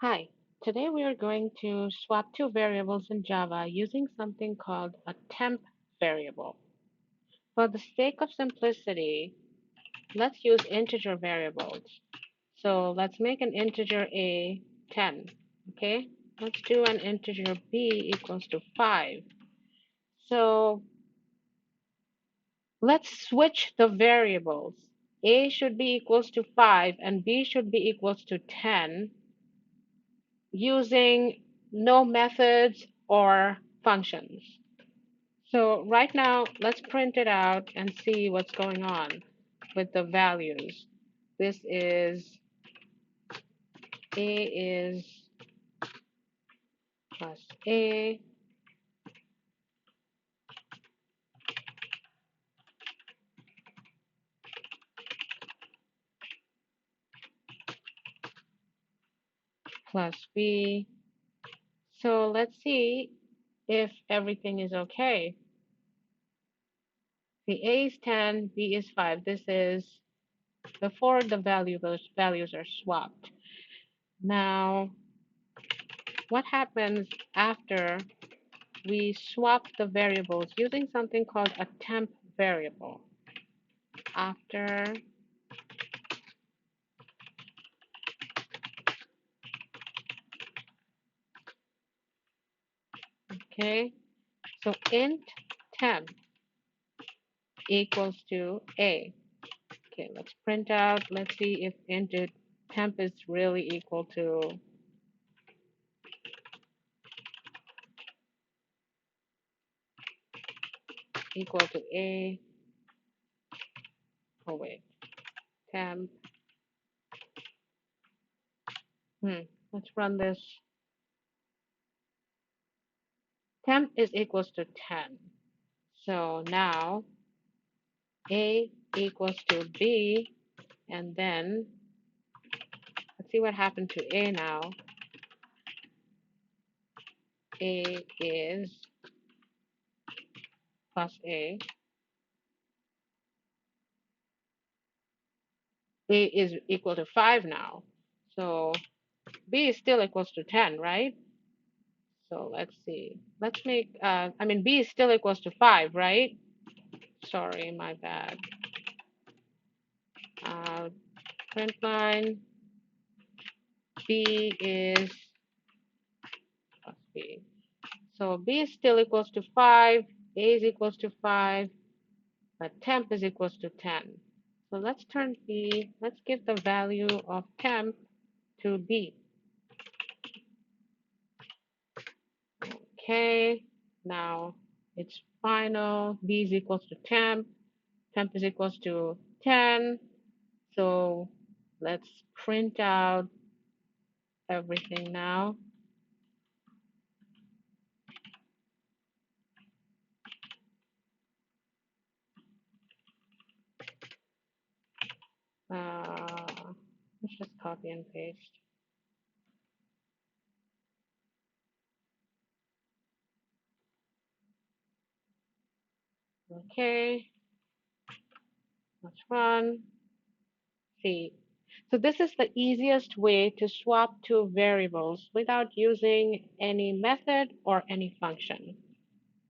Hi, today we are going to swap two variables in Java using something called a temp variable. For the sake of simplicity, let's use integer variables. So let's make an integer a 10, okay? Let's do an integer b equals to 5. So let's switch the variables. A should be equals to 5 and b should be equals to 10 using no methods or functions. So right now, let's print it out and see what's going on with the values. This is A is plus A plus B. So let's see if everything is okay. The A is 10, B is 5. This is before the those values are swapped. Now, what happens after we swap the variables using something called a temp variable? After, okay, so int temp equals to A. Okay, let's print out. Let's see if int temp is really equal to A. Oh wait, temp. Let's run this. Temp is equals to 10. So now A equals to B, and then let's see what happened to A now. A is plus A. A is equal to 5 now. So B is still equals to 10, right? So let's see. Let's make, B is still equals to 5, right? Sorry, my bad. Uh, Print line, B is plus B. So B is still equals to 5, A is equals to 5, but temp is equals to 10. So let's turn B, let's give the value of temp to B. Okay, now it's final. B is equals to temp. Temp is equals to 10. So let's print out everything now. Let's just copy and paste. Okay, let's run. See. So this is the easiest way to swap two variables without using any method or any function.